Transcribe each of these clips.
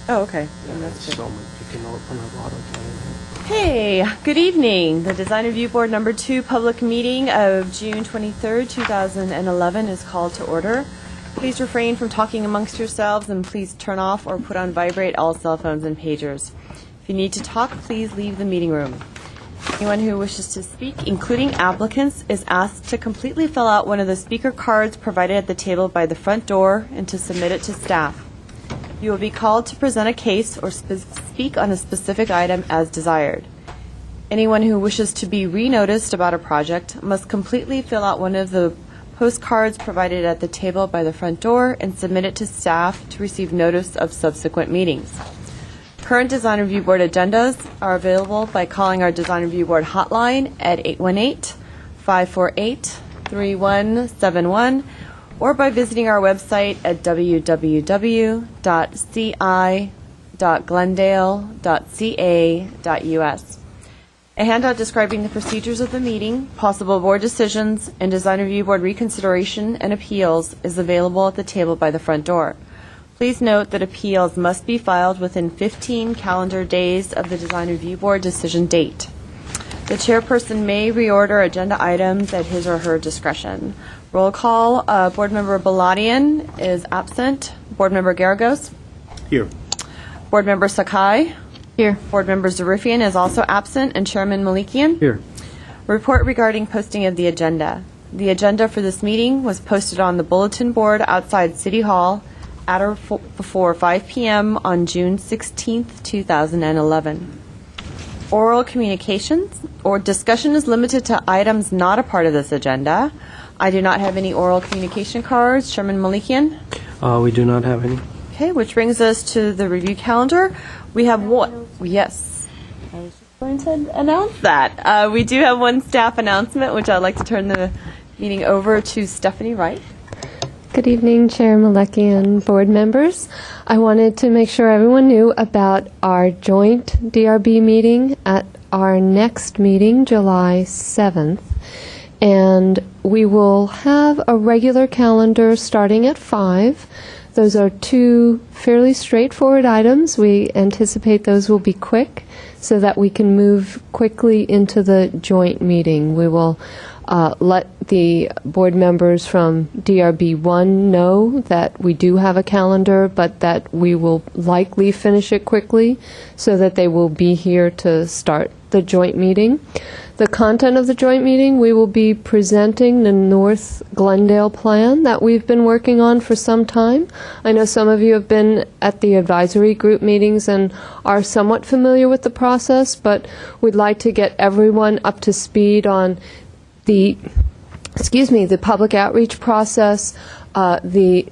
Oh, okay. And that's good. So you can open a lot of them. Hey, good evening. The Design Review Board number 2 public meeting of June 23rd, 2011 is called to order. Please refrain from talking amongst yourselves and please turn off or put on vibrate all cell phones and pagers. If you need to talk, please leave the meeting room. Anyone who wishes to speak, including applicants, is asked to completely fill out one of the speaker cards provided at the table by the front door and to submit it to staff. You will be called to present a case or speak on a specific item as desired. Anyone who wishes to be re-noticed about a project must completely fill out one of the postcards provided at the table by the front door and submit it to staff to receive notice of subsequent meetings. Current Design Review Board agendas are available by calling our Design Review Board hotline at 818-548-3171 or by visiting our website at www.ci.glendale.ca.us. A handout describing the procedures of the meeting, possible board decisions, and Design Review Board reconsideration and appeals is available at the table by the front door. Please note that appeals must be filed within 15 calendar days of the Design Review Board decision date. The chairperson may reorder agenda items at his or her discretion. Roll call, Board Member Baladian is absent. Board Member Garagos? Here. Board Member Sakai? Here. Board Member Zarifian is also absent, and Chairman Malikian? Here. Report regarding posting of the agenda. The agenda for this meeting was posted on the bulletin board outside City Hall at or before 5 p.m. on June 16th, 2011. Oral communications or discussion is limited to items not a part of this agenda. I do not have any oral communication cards. Chairman Malikian? We do not have any. Okay, which brings us to the review calendar. We have one. Yes. I was just going to announce that. We do have one staff announcement, which I'd like to turn the meeting over to Stephanie Wright. Good evening, Chair Malecki and board members. I wanted to make sure everyone knew about our joint DRB meeting at our next meeting, July 7th. And we will have a regular calendar starting at 5. Those are 2 fairly straightforward items. We anticipate those will be quick so that we can move quickly into the joint meeting. We will let the board members from DRB 1 know that we do have a calendar, but that we will likely finish it quickly so that they will be here to start the joint meeting. The content of the joint meeting, we will be presenting the North Glendale plan that we've been working on for some time. I know some of you have been at the advisory group meetings and are somewhat familiar with the process, but we'd like to get everyone up to speed on the public outreach process, the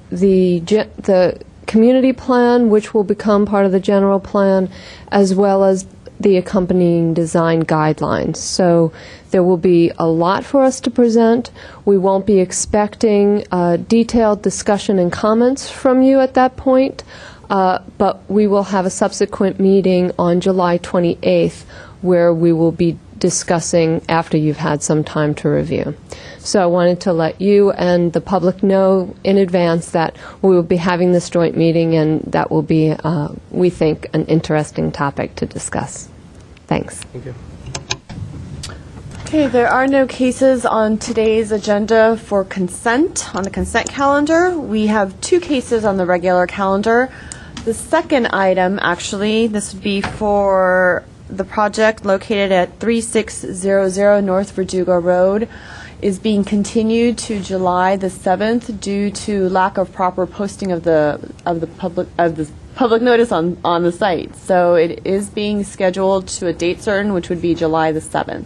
community plan, which will become part of the general plan, as well as the accompanying design guidelines. So there will be a lot for us to present. We won't be expecting detailed discussion and comments from you at that point, but we will have a subsequent meeting on July 28th where we will be discussing after you've had some time to review. So I wanted to let you and the public know in advance that we will be having this joint meeting, and that will be, we think, an interesting topic to discuss. Thanks. Thank you. Okay, there are no cases on today's agenda for consent, on the consent calendar. We have 2 cases on the regular calendar. The second item, actually, this would be for the project located at 3600 North Verdugo Road, is being continued to July the 7th due to lack of proper posting of the public notice on the site. So it is being scheduled to a date certain, which would be July the 7th.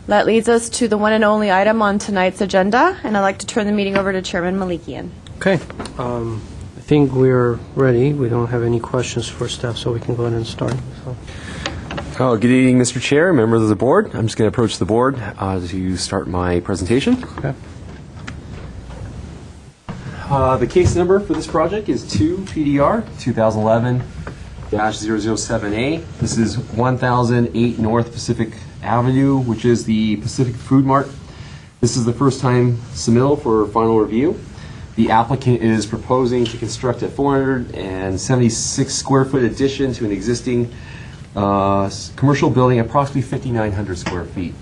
That leads us to the one and only item on tonight's agenda, and I'd like to turn the meeting over to Chairman Malikian. Okay. I think we're ready. We don't have any questions for staff, so we can go ahead and start. So. Good evening, Mr. Chair, members of the board. I'm just going to approach the board to start my presentation. Okay. The case number for this project is 2 PDR 2011-007A. This is 1008 North Pacific Avenue, which is the Pacific Food Mart. This is the first time submittal for final review. The applicant is proposing to construct a 476 square foot addition to an existing commercial building, approximately 5,900 square feet.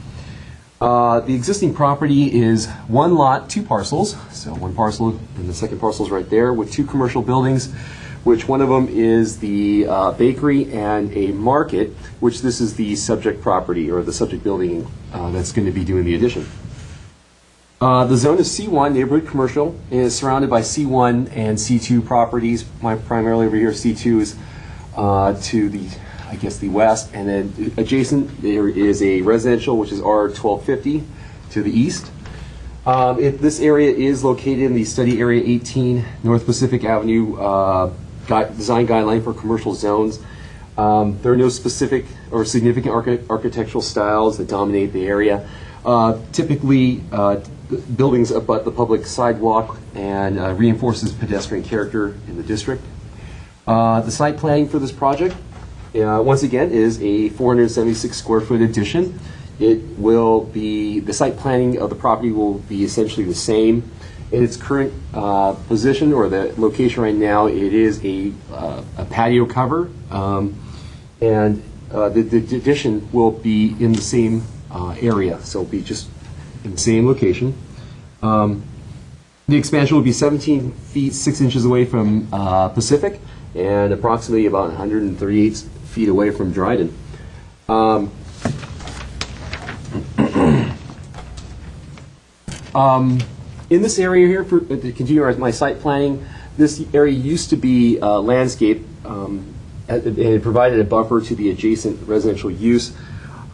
The existing property is one lot, two parcels. So one parcel and the second parcel is right there with two commercial buildings, which one of them is the bakery and a market, which this is the subject property or the subject building that's going to be doing the addition. The zone is C1, neighborhood commercial, and is surrounded by C1 and C2 properties. Primarily over here, C2 is to the, I guess, the west, and then adjacent there is a residential, which is R1250 to the east. This area is located in the Study Area 18, North Pacific Avenue design guideline for commercial zones. There are no specific or significant architectural styles that dominate the area. Typically, buildings abut the public sidewalk and reinforces pedestrian character in the district. The site planning for this project, once again, is a 476 square foot addition. The site planning of the property will be essentially the same. In its current position or the location right now, it is a patio cover, and the addition will be in the same area, so it'll be just in the same location. The expansion will be 17 feet 6 inches away from Pacific and approximately about 138 feet away from Dryden. In this area here, to continue my site planning, this area used to be landscape and it provided a buffer to the adjacent residential use.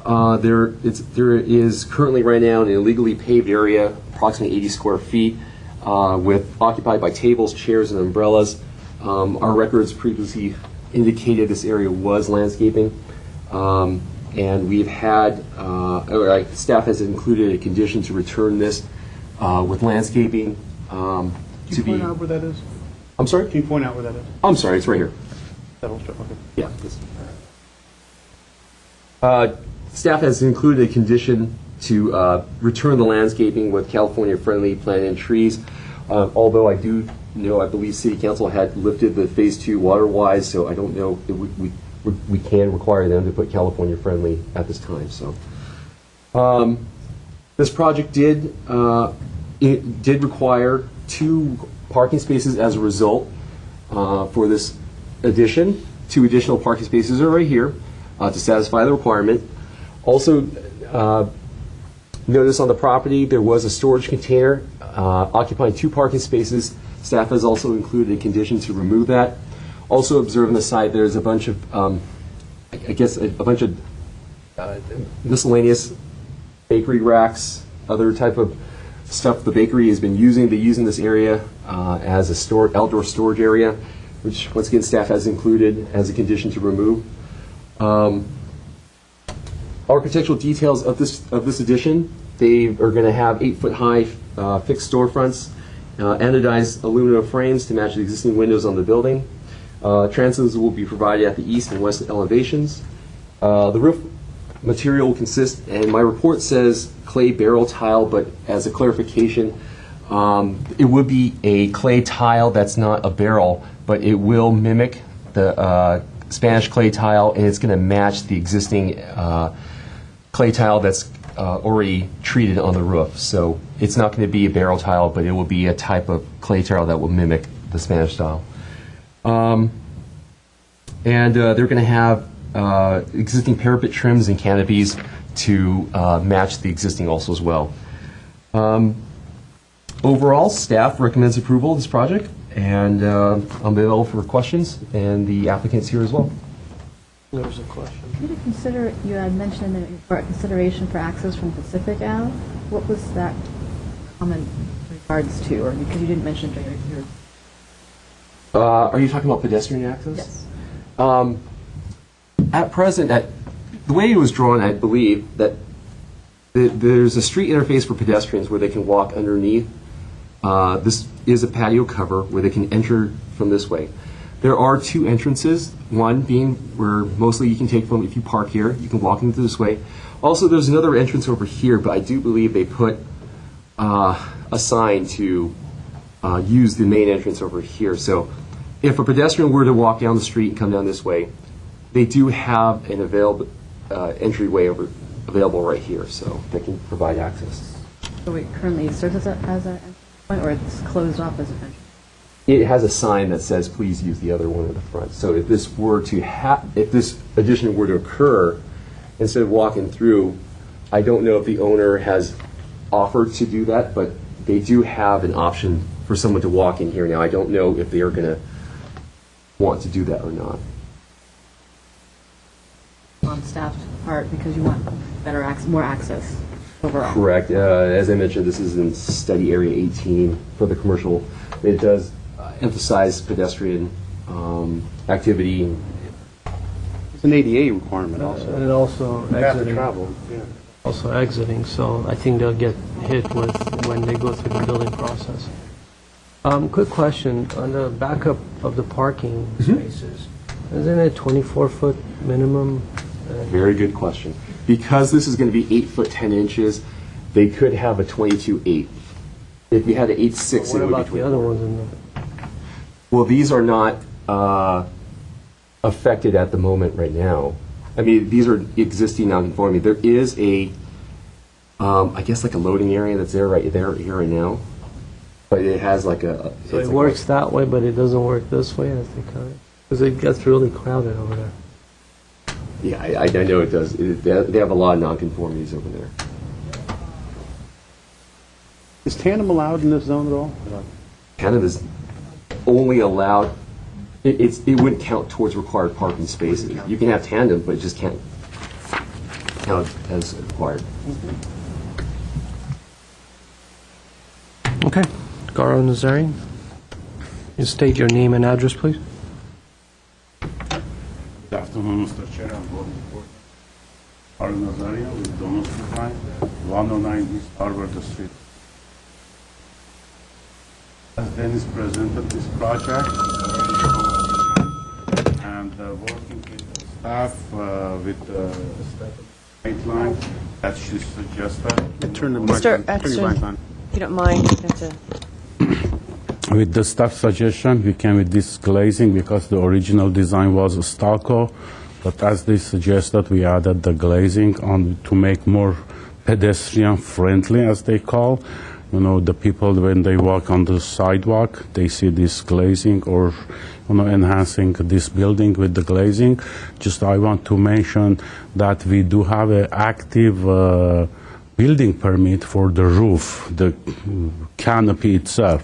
There is currently right now an illegally paved area, approximately 80 square feet, occupied by tables, chairs, and umbrellas. Our records previously indicated this area was landscaping, and we've had, staff has included a condition to return this with landscaping Can you point out where that is? I'm sorry? Can you point out where that is? I'm sorry, it's right here. That'll show, okay. Yeah. Staff has included a condition to return the landscaping with California-friendly planted and trees. Although I do know, I believe City Council had lifted the Phase 2 water-wise, so I don't know if we can require them to put California-friendly at this time. So, this project did require 2 parking spaces as a result for this addition. 2 additional parking spaces are right here to satisfy the requirement. Also, notice on the property there was a storage container occupying 2 parking spaces. Staff has also included a condition to remove that. Also observe on the site there's a bunch of, I guess, a bunch of miscellaneous bakery racks, other type of stuff the bakery has been using. They use in this area as a outdoor storage area, which once again staff has included as a condition to remove. Architectural details of this addition: they are going to have 8-foot-high fixed storefronts, anodized aluminum frames to match the existing windows on the building. Transoms will be provided at the east and west elevations. The roof material will consist, and my report says clay barrel tile, but as a clarification, it would be a clay tile that's not a barrel, but it will mimic the Spanish clay tile, and it's going to match the existing clay tile that's already treated on the roof. So it's not going to be a barrel tile, but it will be a type of clay tile that will mimic the Spanish style. And they're going to have existing parapet trims and canopies to match the existing also as well. Overall, staff recommends approval of this project, and I'm available for questions, and the applicant's here as well. There was a question. You had mentioned for consideration for access from Pacific Ave. What was that comment in regards to, or because you didn't mention it during your... Are you talking about pedestrian access? Yes. At present, the way it was drawn, I believe that there's a street interface for pedestrians where they can walk underneath. This is a patio cover where they can enter from this way. There are 2 entrances, one being where mostly you can take from, if you park here, you can walk into this way. Also, there's another entrance over here, but I do believe they put a sign to use the main entrance over here. So if a pedestrian were to walk down the street and come down this way, they do have an available entryway available right here, so they can provide access. So it currently serves as an entry point, or it's closed off as an entry? It has a sign that says, "Please use the other one at the front." So if this addition were to occur, instead of walking through, I don't know if the owner has offered to do that, but they do have an option for someone to walk in here now. I don't know if they are going to want to do that or not. On staff's part, because you want better more access overall. Correct. As I mentioned, this is in study area 18 for the commercial. It does emphasize pedestrian activity. It's an ADA requirement also. And also You have to exiting. travel, yeah. Also exiting, so I think they'll get hit with when they go through the building process. Quick question, on the backup of the parking spaces, isn't it 24-foot minimum? Very good question. Because this is going to be 8 foot 10 inches, they could have a 22.8. If you had an 8.6, What it would about be the other 24. ones in the? Well, these are not affected at the moment right now. I mean, these are existing non-conforming. There is a, I guess like a loading area that's there here right now, but it has like a. So it it's like works that way, but it doesn't work this way as they cut it? Because it gets really crowded over there. Yeah, I know it does. They have a lot of non-conformities over there. Is tandem allowed in this zone at all? Canada's only allowed. It wouldn't count towards required parking spaces. You can have tandem, but it just can't count as required. Okay. Garo Nazarian, you state your name and address, please. Good afternoon, Mr. Chair and Board Report. Arun Nazaria with Donald Line, 109 East Harvard Street. As Dennis presented this project, and working with the staff with the guideline that she suggested. Turn the Mr. mic on. Turn your mic on. If you don't mind, you have to. With the staff suggestion, we came with this glazing because the original design was stucco, but as they suggested, we added the glazing on to make more pedestrian friendly, as they call. You know, the people, when they walk on the sidewalk, they see this glazing or, you know, enhancing this building with the glazing. Just I want to mention that we do have an active building permit for the roof, the canopy itself.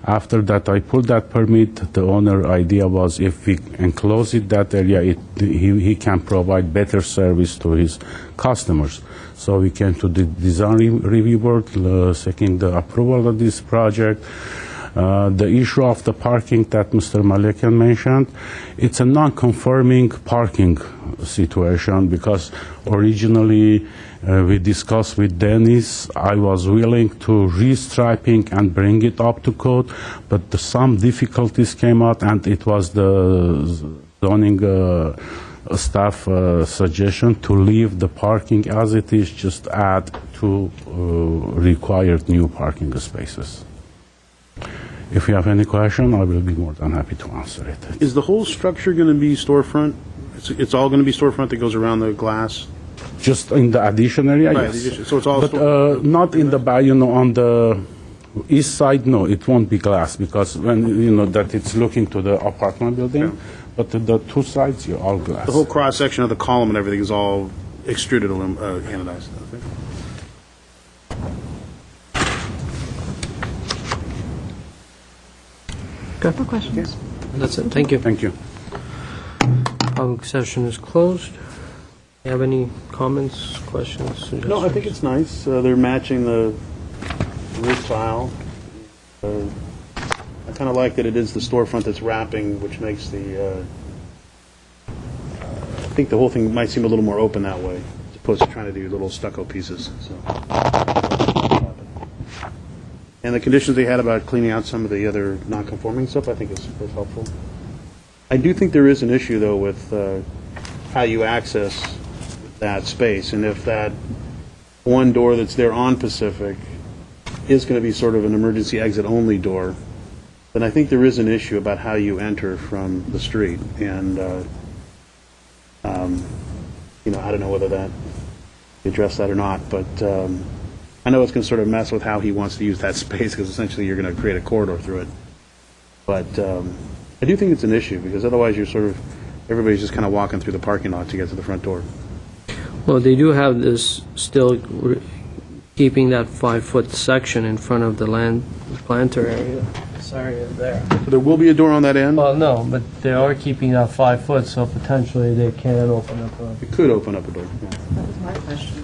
After that, I pulled that permit. The owner idea was if we enclose it, that area, he can provide better service to his customers. So we came to the design review board, seeking the approval of this project. The issue of the parking that Mr. Malekian mentioned, it's a non-conforming parking situation because originally we discussed with Dennis, I was willing to restriping and bring it up to code, but some difficulties came out and it was the zoning staff suggestion to leave the parking as it is, just add two required new parking spaces. If you have any question, I will be more than happy to answer it. Is the whole structure going to be storefront? It's all going to be storefront that goes around the glass? Just in the addition area, Right, yes. so it's all But not in the back, you know, on the east side, no, it won't be glass because when, you know, that it's looking to the apartment building, Yeah. but the two sides, you're all glass. The whole cross-section of the column and everything is all extruded anodized. No questions. That's it, thank you. Thank you. Public session is closed. You have any comments, questions, suggestions? No, I think it's nice. They're matching the roof tile. I kind of like that it is the storefront that's wrapping, which makes the, I think the whole thing might seem a little more open that way, as opposed to trying to do little stucco pieces, so. And the conditions they had about cleaning out some of the other non-conforming stuff, I think is helpful. I do think there is an issue, though, with how you access that space, and if that one door that's there on Pacific is going to be sort of an emergency exit-only door, then I think there is an issue about how you enter from the street. And, I don't know whether that, address that or not, but I know it's going to sort of mess with how he wants to use that space, because essentially you're going to create a corridor through it. But I do think it's an issue, because otherwise everybody's just kind of walking through the parking lot to get to the front door. Well, they do have this still keeping that 5-foot section in front of the planter area. This area there. So there will be a door on that end? Well, no, but they are keeping that 5 foot, so potentially they can open up a... It could open up a door. Yeah. That was my question.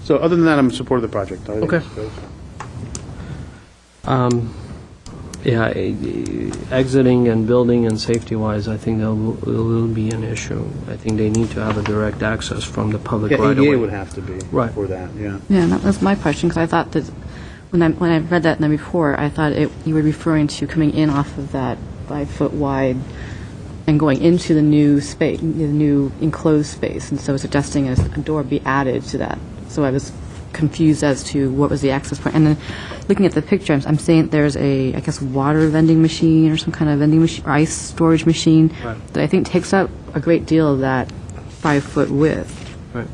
So other than that, I'm in support of the project. I think Okay. Yeah, exiting and building and safety-wise, I think there will be an issue. I think they need to have a direct access from the public Yeah, right away. ADA would have to be Right. for that, yeah. Yeah, that was my question, because I thought that, when I read that in the report, I thought you were referring to coming in off of that 5-foot wide and going into the new space, the new enclosed space, and so suggesting a door be added to that. So I was confused as to what was the access point. And then looking at the picture, I'm saying there's a, I guess, water vending machine or some kind of vending machine, or ice storage machine, Right. that I think takes up a great deal of that 5-foot width. Right.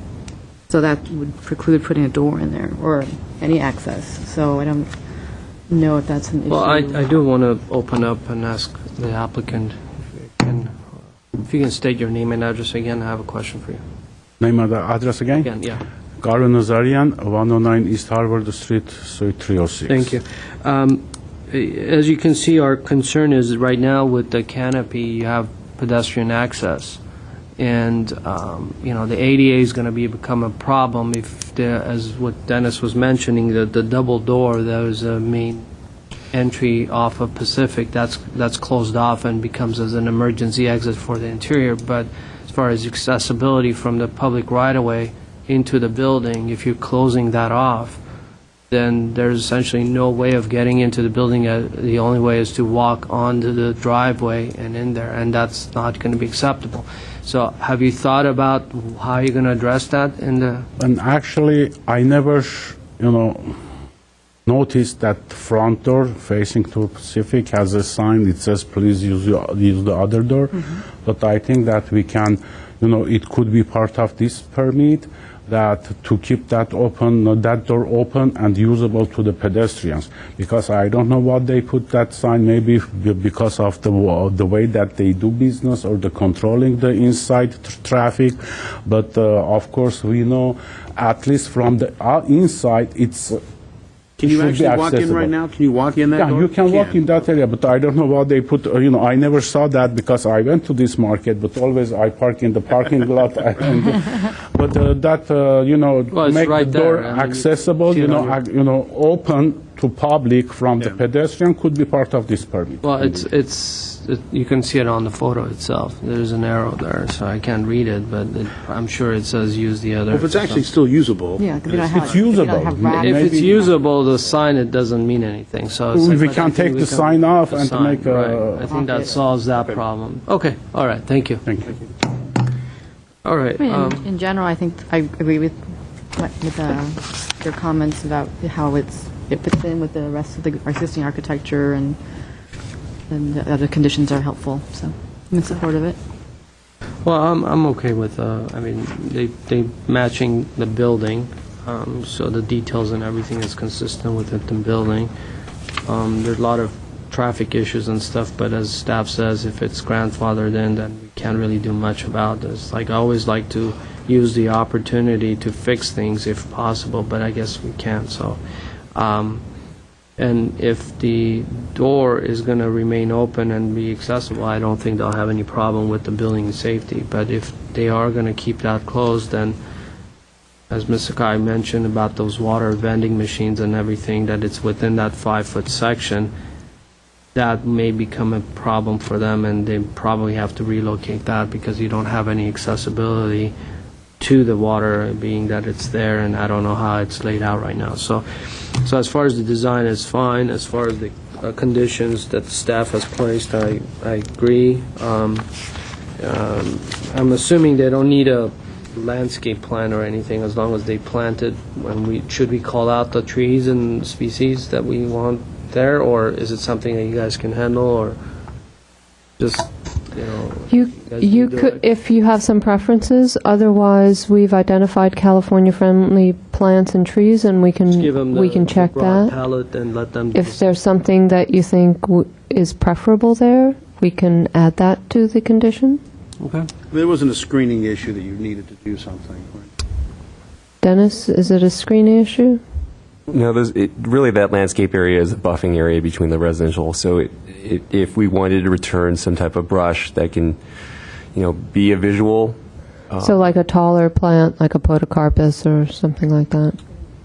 So that would preclude putting a door in there, or any access. So I don't know if that's an issue. Well, I do want to open up and ask the applicant if you can state your name and address again. I have a question for you. Name of the address again? Again, yeah. Garvin Nazarian, 109 East Harvard Street, Suite 306. Thank you. As you can see, our concern is right now with the canopy, you have pedestrian access. And, the ADA is going to become a problem if, as what Dennis was mentioning, the double door, that was a main entry off of Pacific, that's closed off and becomes as an emergency exit for the interior. But as far as accessibility from the public right-of-way into the building, if you're closing that off, then there's essentially no way of getting into the building. The only way is to walk onto the driveway and in there, and that's not going to be acceptable. So have you thought about how you're going to address that in the... And actually, I never, noticed that front door facing to Pacific has a sign that says, please use the other door. But I think that we can, it could be part of this permit, that to keep that open, that door open and usable to the pedestrians. Because I don't know what they put that sign, maybe because of the way that they do business or the controlling the inside traffic. But of course, we know at least from the inside, it's Can you should be actually walk in accessible. right now? Can you walk in that Yeah, door? you can walk in that area, but I don't know what they put, I never saw that because I went to this market, but always I park in the parking lot. But it's make right the door there. I mean, accessible, see it on open to public from the pedestrian could be part of this permit. Well, you can see it on the photo itself. There's an arrow there, so I can't read it, but I'm sure it says use the other. Well, if it's actually still usable. Yeah, because we don't have... It's usable. We don't have racks. If it's maybe- usable, the sign, it doesn't mean anything, so... it's We like- can I think take we the can- sign off the and to sign, make a- right. I think that solves that problem. Okay, all right, thank you. Thank you. All right, I mean, in general, I think I agree with your comments about how it fits in with the rest of the existing architecture, and the other conditions are helpful, so I'm in support of it. well, I'm okay with, they matching the building, so the details and everything is consistent with the building. There's a lot of traffic issues and stuff, but as staff says, if it's grandfathered in, then we can't really do much about this. Like, I always like to use the opportunity to fix things if possible, but I guess we can't, so. And if the door is going to remain open and be accessible, I don't think they'll have any problem with the building safety. But if they are going to keep that closed, then, as Ms. Sakai mentioned about those water vending machines and everything, that it's within that 5-foot section, that may become a problem for them, and they probably have to relocate that because you don't have any accessibility to the water, being that it's there, and I don't know how it's laid out right now. So as far as the design is fine. As far as the conditions that the staff has placed, I agree. I'm assuming they don't need a landscape plan or anything, as long as they planted, should we call out the trees and species that we want there, or is it something that you guys can handle, or just, You guys you do could, it? if you have some preferences. Otherwise, we've identified California-friendly plants and trees, and we Give them can check broad that. palette and let them. If there's something that you think is preferable there, we can add that to the condition. Okay. There wasn't a screening issue that you needed to do something. Right? Dennis, is it a screening issue? No, really that landscape area is a buffing area between the residential. So if we wanted to return some type of brush that can, be a visual. So like a taller plant, like a podocarpus or something like that?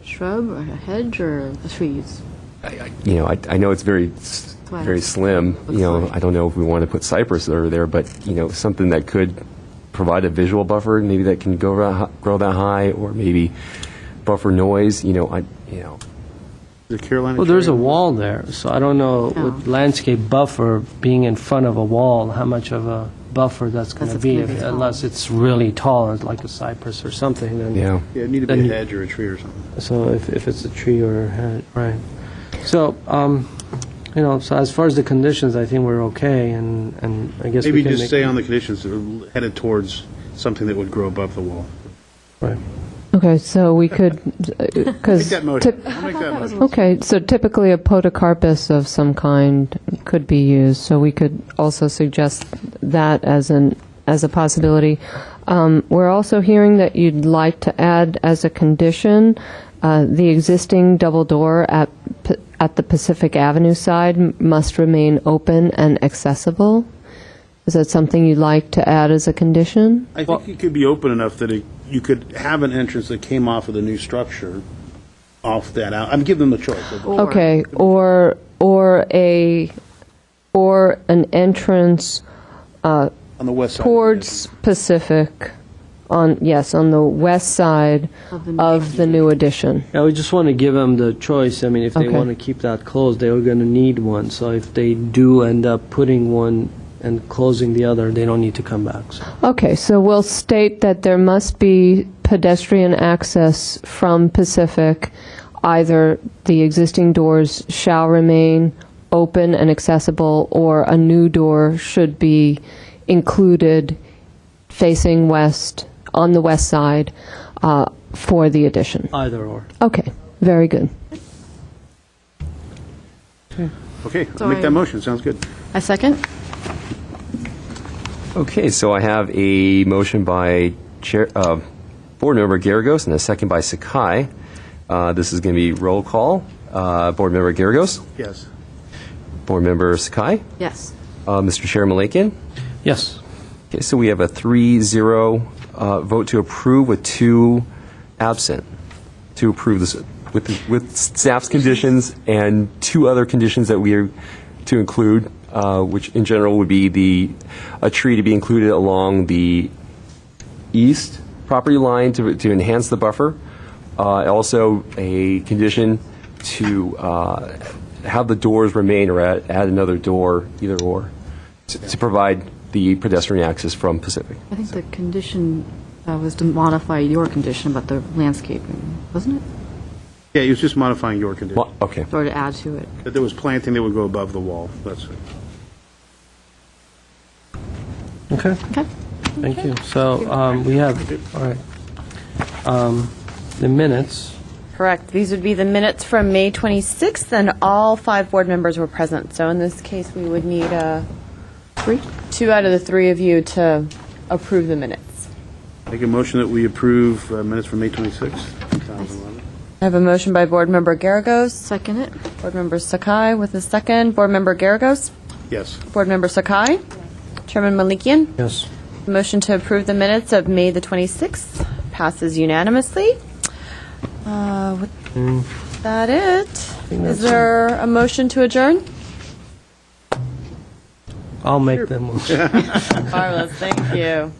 Shrub or a hedge or the trees? I know it's very slim. I don't know if we want to put cypress over there, but something that could provide a visual buffer, maybe that can grow that high, or maybe buffer noise. The Carolina. Well, there's a cherry? wall there, so I don't know with landscape buffer being in front of a wall, how much of a buffer that's going to Unless it's be, gonna be tall. unless it's really tall, like a cypress or something. Then, Yeah. Yeah, it needed to Then be you- a hedge or a tree or something. So if it's a tree or a head, right. So, so as far as the conditions, I think we're okay, and I guess Maybe we can just make... stay on the conditions that are headed towards something that would grow above the wall. Right. Okay, so we could, Make because... that motion. I'll make that motion. Okay, so typically a podocarpus of some kind could be used, so we could also suggest that as a possibility. We're also hearing that you'd like to add as a condition the existing double door at the Pacific Avenue side must remain open and accessible. Is that something you'd like to add as a condition? I think it could be open enough that you could have an entrance that came off of the new structure, off that out. I'm giving them the choice. Okay, or an entrance On the west side. towards Pacific, on the west side of the new addition. Yeah, we just want to give them the choice. I mean, if they Okay. want to keep that closed, they are going to need one. So if they do end up putting one and closing the other, they don't need to come back. So. Okay, so we'll state that there must be pedestrian access from Pacific. Either the existing doors shall remain open and accessible, or a new door should be included facing west, on the west side, for the addition. Either or. Okay, very good. Okay, So I'll make I- that motion. Sounds good. I second. Okay, so I have a motion by Board Member Garagos and a second by Sakai. This is going to be roll call. Board Member Garagos, Yes. Board Member Sakai, Yes. Mr. Chair Malakian. Yes. Okay, so we have a 3-0 vote to approve with 2 absent. To approve this with staff's conditions and 2 other conditions that we are to include, which in general would be a tree to be included along the east property line to enhance the buffer. Also, a condition to have the doors remain or add another door, either or, to provide the pedestrian access from Pacific. I think the condition was to modify your condition about the landscaping, wasn't it? Yeah, he was just modifying your condition. Well, okay. Or to add to it. That there was planting that would go above the wall. That's it. Okay. Okay. Thank you. So we have, all right, the minutes. Correct. These would be the minutes from May 26th, and all 5 board members were present. So in this case, we would need 2 out of the 3 of you to approve the minutes. Make a motion that we approve minutes from May 26th, 2011. I have a motion by Board Member Garagos, Second it. Board Member Sakai with a second. Board Member Garagos, Yes. Board Member Sakai, Chairman Malikian. Yes. Motion to approve the minutes of May the 26th passes unanimously. With that it, is there a motion to adjourn? I'll make them. Marvelous, thank you.